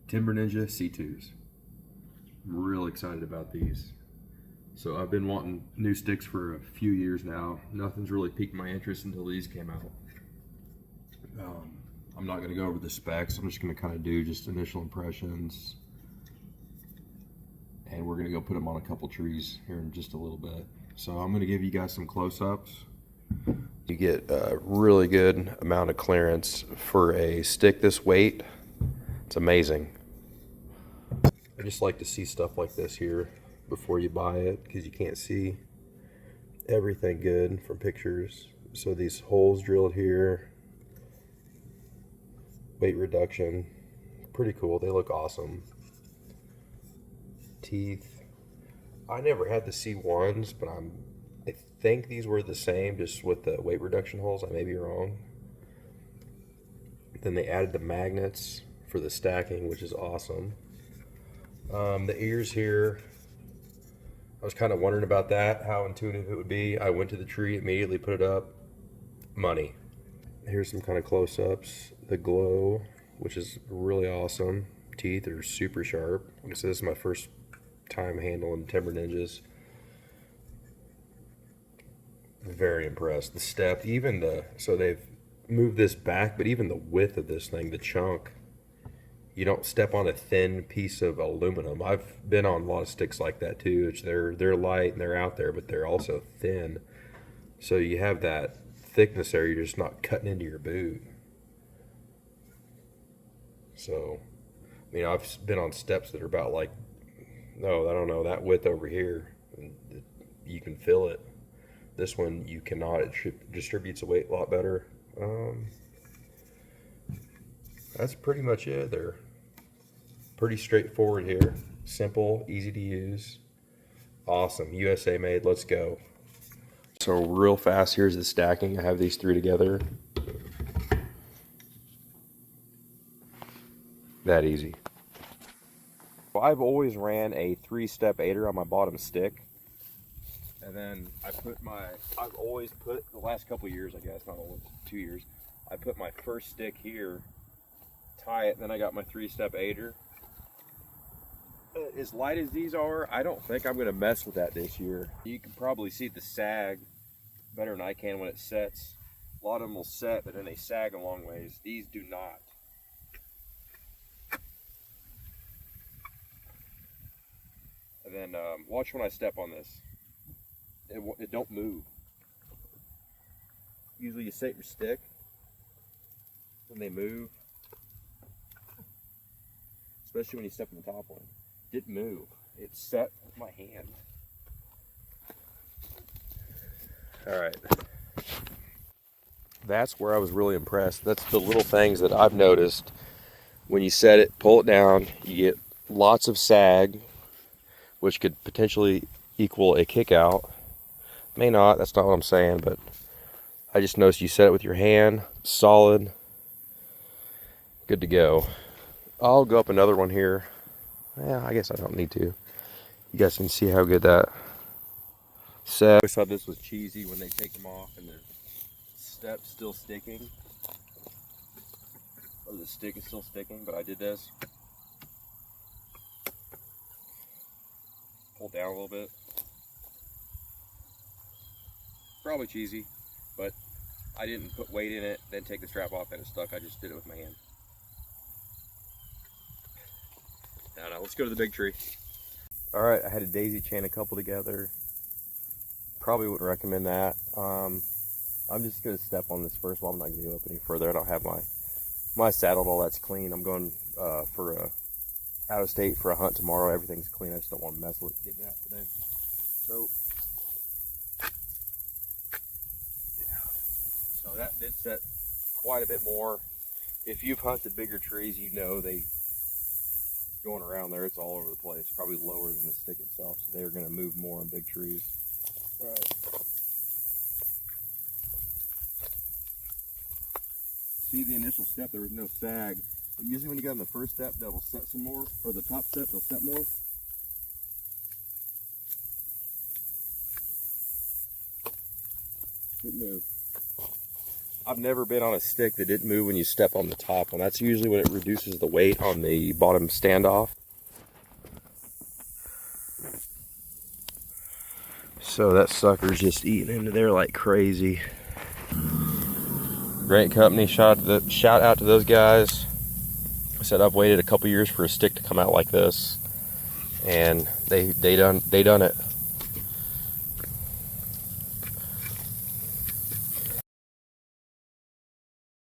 nNnja C2s. I'm real excited about these. So I've been wanting new sticks for a few years now. Nothing's really piqued my interest until these came out. I'm not going to go over the specs. I'm just going to kind of do just initial impressions. And we're going to go put them on a couple trees here in just a little bit. So I'm going to give you guys some close-ups. You get a really good amount of clearance for a stick this weight. It's amazing. I just like to see stuff like this here before you buy it, because you can't see everything good from pictures. So these holes drilled here, weight reduction, pretty cool. They look awesome. Teeth. I never had the C1s, but I think these were the same, just with the weight reduction holes. I may be wrong. Then they added the magnets for the stacking, which is awesome. The ears here, I was kind of wondering about that, how intuitive it would be. I went to the tree, immediately put it up. Money. Here's some kind of close-ups. The glow, which is really awesome. Teeth are super sharp. Like I said, this is my first time handling Timber Ninjas. Very impressed. The step, even so they've moved this back, but even the width of this thing, the chunk, you don't step on a thin piece of aluminum. I've been on a lot of sticks like that too. They're light and they're out there, but they're also thin. So you have that thickness there. You're just not cutting into your boot. So, I mean, I've been on steps that are about like, no, I don't know, that width over here. You can feel it. This one you cannot. It distributes the weight a lot better. That's pretty much it. They're pretty straightforward here. Simple, easy to use. Awesome. USA made. Let's go. So real fast, here's the stacking. I have these three together. That easy. Well, I've always ran a 3-step aider on my bottom stick. And then I've always put, the last couple years, I guess, not always, 2 years, I put my first stick here, tie it, then I got my 3-step aider. As light as these are, I don't think I'm going to mess with that this year. You can probably see the sag better than I can when it sets. A lot of them will set, but then they sag a long ways. These do not. And then watch when I step on this. It don't move. Usually you set your stick, and they move. Especially when you step on the top one. Didn't move. It set with my hand. All right. That's where I was really impressed. That's the little things that I've noticed. When you set it, pull it down, you get lots of sag, which could potentially equal a kick out. May not, that's not what I'm saying, but I just noticed you set it with your hand, solid, good to go. I'll go up another one here. Yeah, I guess I don't need to. You guys can see how good that set. I always thought this was cheesy when they take them off and their step's still sticking. Or the stick is still sticking, but I did this. Pull down a little bit. Probably cheesy, but I didn't put weight in it, then take the strap off and it stuck. I just did it with my hand. Now, let's go to the big tree. All right, I had a daisy chain a couple together. Probably wouldn't recommend that. I'm just gonna step on this first while I'm not gonna go up any further. I don't have my saddle and all that's clean. I'm going out of state for a hunt tomorrow. Everything's clean. I just don't want to mess with it getting out today. So, yeah. So that did set quite a bit more. If you've hunted bigger trees, you know going around there, it's all over the place. Probably lower than the stick itself. So they're going to move more on big trees. All right. See the initial step, there was no sag. But usually when you got on the first step, that will set some more, or the top step, they'll set more. Didn't move. I've never been on a stick that didn't move when you step on the top one. That's usually when it reduces the weight on the bottom standoff. So that sucker's just eating into there like crazy. Great company. Shout out to those guys. I said I've waited a couple years for a stick to come out like this, and they done it.